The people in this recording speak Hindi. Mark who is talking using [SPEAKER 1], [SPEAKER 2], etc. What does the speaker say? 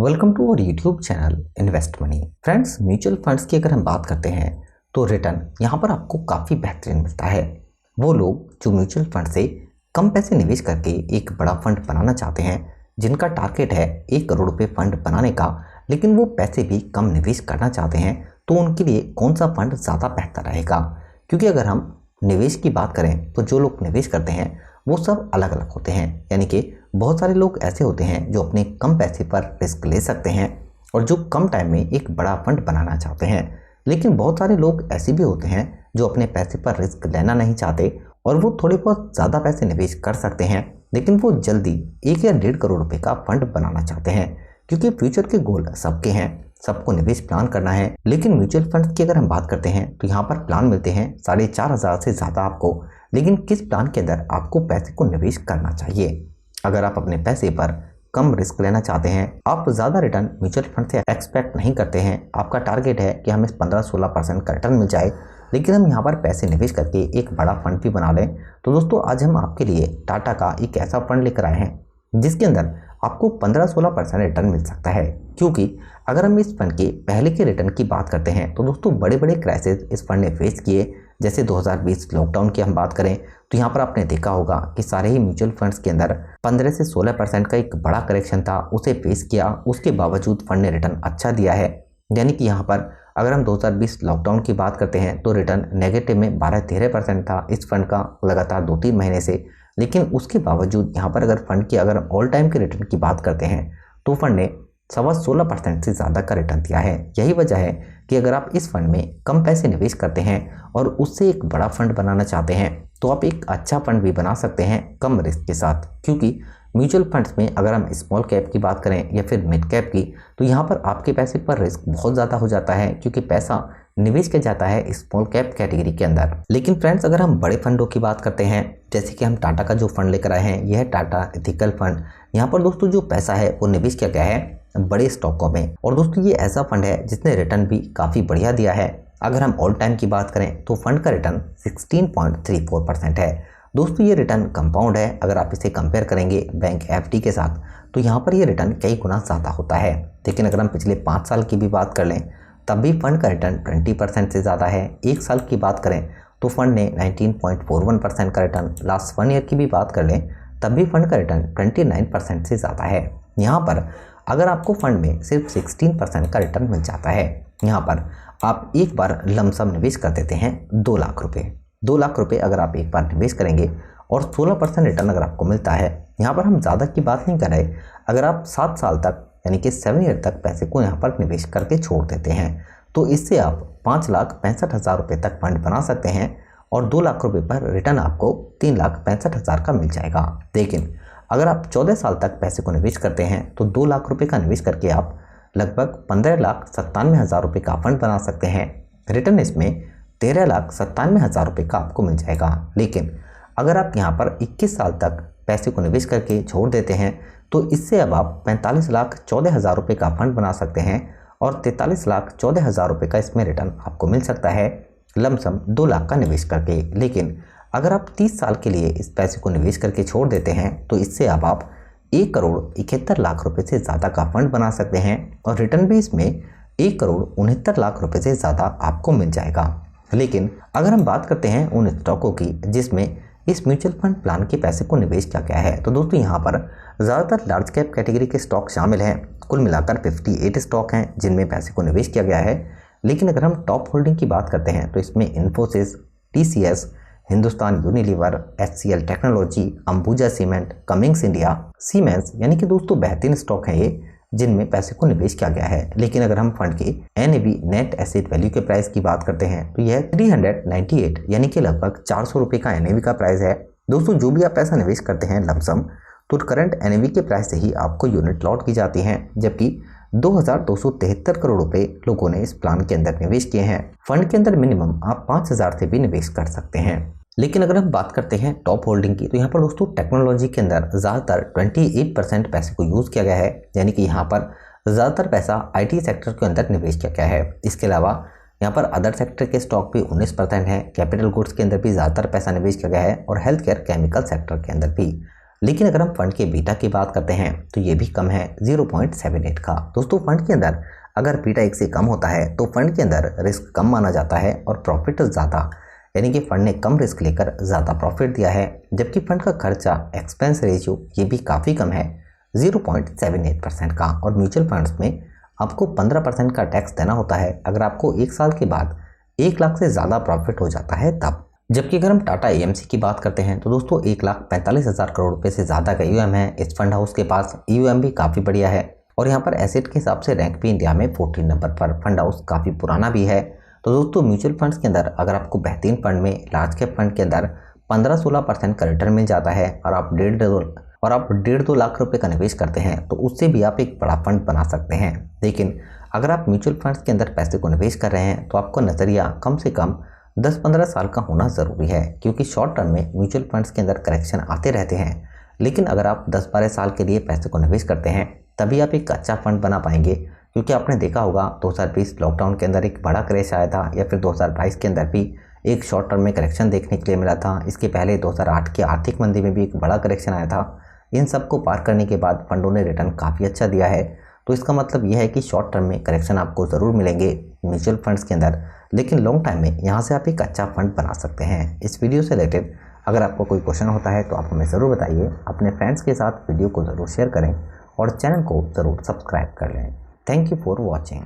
[SPEAKER 1] Welcome to our YouTube channel invest money. Friends, mutual funds की अगर हम बात करते हैं तो रिटर्न यहाँ पर आपको काफ़ी बेहतरीन मिलता है। वो लोग जो म्यूचुअल फंड से कम पैसे निवेश करके एक बड़ा फंड बनाना चाहते हैं, जिनका टारगेट है 1 करोड़ रुपये फंड बनाने का, लेकिन वो पैसे भी कम निवेश करना चाहते हैं, तो उनके लिए कौन सा फंड ज़्यादा बेहतर रहेगा? क्योंकि अगर हम निवेश की बात करें तो जो लोग निवेश करते हैं वो सब अलग अलग होते हैं। यानी कि बहुत सारे लोग ऐसे होते हैं जो अपने कम पैसे पर रिस्क ले सकते हैं और जो कम टाइम में एक बड़ा फंड बनाना चाहते हैं। लेकिन बहुत सारे लोग ऐसे भी होते हैं जो अपने पैसे पर रिस्क लेना नहीं चाहते और वो थोड़े बहुत ज़्यादा पैसे निवेश कर सकते हैं, लेकिन वो जल्दी 1 या 1.5 करोड़ रुपए का फंड बनाना चाहते हैं। क्योंकि फ्यूचर के गोल सबके हैं, सबको निवेश प्लान करना है। लेकिन म्यूचुअल फंड की अगर हम बात करते हैं तो यहाँ पर प्लान मिलते हैं 4,500 से ज़्यादा आपको, लेकिन किस प्लान के अंदर आपको पैसे को निवेश करना चाहिए? अगर आप अपने पैसे पर कम रिस्क लेना चाहते हैं, आप ज़्यादा रिटर्न म्यूचुअल फंड से एक्सपेक्ट नहीं करते हैं, आपका टारगेट है कि हमें 15-16% का रिटर्न मिल जाए, लेकिन हम यहाँ पर पैसे निवेश करके एक बड़ा फंड भी बना लें, तो दोस्तों आज हम आपके लिए टाटा का एक ऐसा फंड लेकर आए हैं जिसके अंदर आपको 15-16% रिटर्न मिल सकता है। क्योंकि अगर हम इस फंड के पहले के रिटर्न की बात करते हैं तो दोस्तों बड़े बड़े क्राइसिस इस फंड ने फेस किए। जैसे 2020 लॉकडाउन की हम बात करें तो यहाँ पर आपने देखा होगा कि सारे ही म्यूचुअल फंड्स के अंदर 15 से 16% का एक बड़ा करेक्शन था, उसे फेस किया। उसके बावजूद फंड ने रिटर्न अच्छा दिया है। यानी कि यहाँ पर अगर हम 2020 लॉकडाउन की बात करते हैं तो रिटर्न नेगेटिव में 12-13% था इस फंड का लगातार 2-3 महीने से। लेकिन उसके बावजूद यहाँ पर अगर फंड की अगर ऑल टाइम के रिटर्न की बात करते हैं तो फंड ने 16% से ज़्यादा का रिटर्न दिया है। यही वजह है कि अगर आप इस फंड में कम पैसे निवेश करते हैं और उससे एक बड़ा फंड बनाना चाहते हैं तो आप एक अच्छा फंड भी बना सकते हैं कम रिस्क के साथ। क्योंकि म्यूचुअल फंड्स में अगर हम स्मॉल कैप की बात करें या फिर मिड कैप की, तो यहाँ पर आपके पैसे पर रिस्क बहुत ज़्यादा हो जाता है, क्योंकि पैसा निवेश किया जाता है स्मॉल कैप कैटेगरी के अंदर। लेकिन फ्रेंड्स, अगर हम बड़े फंडों की बात करते हैं, जैसे कि हम टाटा का जो फंड लेकर आए हैं, यह है टाटा एथिकल फंड। यहाँ पर दोस्तों जो पैसा है वो निवेश किया गया है बड़े स्टॉकों में, और दोस्तों ये ऐसा फंड है जिसने रिटर्न भी काफ़ी बढ़िया दिया है। अगर हम ऑल टाइम की बात करें तो फंड का रिटर्न 16.34% है। दोस्तों ये रिटर्न कंपाउंड है। अगर आप इसे कंपेयर करेंगे बैंक एफडी के साथ तो यहाँ पर ये रिटर्न कई गुना ज़्यादा होता है। लेकिन अगर हम पिछले 5 साल की भी बात कर लें तब भी फंड का रिटर्न 20% से ज़्यादा है। 1 साल की बात करें तो फंड ने 19.41% का रिटर्न, लास्ट 1 ईयर की भी बात कर लें तब भी फंड का रिटर्न 29% से ज़्यादा है। यहाँ पर अगर आपको फंड में सिर्फ 16% का रिटर्न मिल जाता है, यहाँ पर आप एक बार लमसम निवेश कर देते हैं 2 लाख रुपये। 2 लाख रुपये अगर आप एक बार निवेश करेंगे और 16% रिटर्न अगर आपको मिलता है, यहाँ पर हम ज़्यादा की बात नहीं कर रहे। अगर आप 7 साल तक यानी कि 7 ईयर तक पैसे को यहाँ पर निवेश करके छोड़ देते हैं तो इससे आप 5,65,000 रुपये तक फंड बना सकते हैं और 2 लाख रुपये पर रिटर्न आपको 3,65,000 का मिल जाएगा। लेकिन अगर आप 14 साल तक पैसे को निवेश करते हैं तो 2 लाख रुपये का निवेश करके आप लगभग 15,97,000 रुपये का फंड बना सकते हैं। रिटर्न इसमें 13,97,000 रुपये का आपको मिल जाएगा। लेकिन अगर आप यहाँ पर 21 साल तक पैसे को निवेश करके छोड़ देते हैं तो इससे अब आप 45,14,000 रुपये का फंड बना सकते हैं और 43,14,000 रुपये का इसमें रिटर्न आपको मिल सकता है लमसम 2 लाख का निवेश करके। लेकिन अगर आप 30 साल के लिए इस पैसे को निवेश करके छोड़ देते हैं तो इससे अब आप 1,71,00,000 रुपये से ज़्यादा का फंड बना सकते हैं और रिटर्न भी इसमें 1,69,00,000 रुपये से ज़्यादा आपको मिल जाएगा। लेकिन अगर हम बात करते हैं उन स्टॉकों की जिसमें इस म्यूचुअल फंड प्लान के पैसे को निवेश किया गया है, तो दोस्तों यहाँ पर ज़्यादातर लार्ज कैप कैटेगरी के स्टॉक शामिल हैं। कुल मिलाकर 58 स्टॉक हैं जिनमें पैसे को निवेश किया गया है। लेकिन अगर हम टॉप होल्डिंग की बात करते हैं तो इसमें Infosys, TCS, Hindustan Unilever, HCL technology, Ambuja cement, Cummins India, Siemens, यानी कि दोस्तों बेहतरीन स्टॉक हैं ये जिनमें पैसे को निवेश किया गया है। लेकिन अगर हम फंड के NAV नेट एसेट वैल्यू के प्राइस की बात करते हैं तो यह 398 यानी कि लगभग 400 रुपये का NAV का प्राइस है। दोस्तों जो भी आप पैसा निवेश करते हैं लमसम तो करंट NAV के प्राइस से ही आपको यूनिट लॉट की जाती हैं, जबकि 2,273 करोड़ रुपए लोगों ने इस प्लान के अंदर निवेश किए हैं। फंड के अंदर मिनिमम आप 5,000 से भी निवेश कर सकते हैं। लेकिन अगर हम बात करते हैं टॉप होल्डिंग की तो यहाँ पर दोस्तों टेक्नोलॉजी के अंदर ज़्यादातर 28% पैसे को यूज़ किया गया है। यानी कि यहाँ पर ज़्यादातर पैसा IT सेक्टर के अंदर निवेश किया गया है। इसके अलावा यहाँ पर अदर सेक्टर के स्टॉक भी 19% है। कैपिटल गुड्स के अंदर भी ज़्यादातर पैसा निवेश किया गया है और हेल्थ केयर केमिकल सेक्टर के अंदर भी लेकिन अगर हम फंड के बीटा की बात करते हैं तो ये भी कम है 0.78 का। दोस्तों फंड के अंदर अगर बीटा 1 से कम होता है तो फंड के अंदर रिस्क कम माना जाता है और प्रॉफिट ज़्यादा, यानी कि फंड ने कम रिस्क लेकर ज़्यादा प्रॉफिट दिया है। जबकि फंड का खर्चा एक्सपेंस रेशियो ये भी काफ़ी कम है 0.78% का। और म्यूचुअल फंड्स में आपको 15% का टैक्स देना होता है अगर आपको 1 साल के बाद 1 लाख से ज़्यादा प्रॉफिट हो जाता है तब। जबकि अगर हम टाटा एएमसी की बात करते हैं तो दोस्तों 1,45,000 करोड़ रुपए से ज़्यादा का ईयूएम है इस फंड हाउस के पास। ईयूएम भी काफ़ी बढ़िया है और यहाँ पर एसेट के हिसाब से रैंक भी इंडिया में 14 नंबर पर। फंड हाउस काफ़ी पुराना भी है। तो दोस्तों म्यूचुअल फंड्स के अंदर अगर आपको बेहतरीन फंड में लार्ज कैप फंड के अंदर 15-16% का रिटर्न मिल जाता है और आप 1.5-2 लाख रुपए का निवेश करते हैं तो उससे भी आप एक बड़ा फंड बना सकते हैं। लेकिन अगर आप म्यूचुअल फंड्स के अंदर पैसे को निवेश कर रहे हैं तो आपको नज़रिया कम से कम 10-15 साल का होना ज़रूरी है, क्योंकि शॉर्ट टर्म में म्यूचुअल फंड्स के अंदर करेक्शन आते रहते हैं। लेकिन अगर आप 10-12 साल के लिए पैसे को निवेश करते हैं तभी आप एक अच्छा फंड बना पाएंगे। क्योंकि आपने देखा होगा 2020 लॉकडाउन के अंदर एक बड़ा क्रैश आया था, या फिर 2022 के अंदर भी एक शॉर्ट टर्म में करेक्शन देखने के लिए मिला था। इसके पहले 2008 की आर्थिक मंदी में भी एक बड़ा करेक्शन आया था। इन सब को पार करने के बाद फंडों ने रिटर्न काफ़ी अच्छा दिया है। तो इसका मतलब यह है कि शॉर्ट टर्म में करेक्शन आपको ज़रूर मिलेंगे म्यूचुअल फंड्स के अंदर, लेकिन लॉन्ग टाइम में यहाँ से आप एक अच्छा फंड बना सकते हैं। इस वीडियो से रिलेटेड अगर आपको कोई क्वेश्चन होता है तो आप हमें ज़रूर बताइए। अपने फ्रेंड्स के साथ वीडियो को ज़रूर शेयर करें और चैनल को ज़रूर सब्सक्राइब कर लें। Thank you for watching.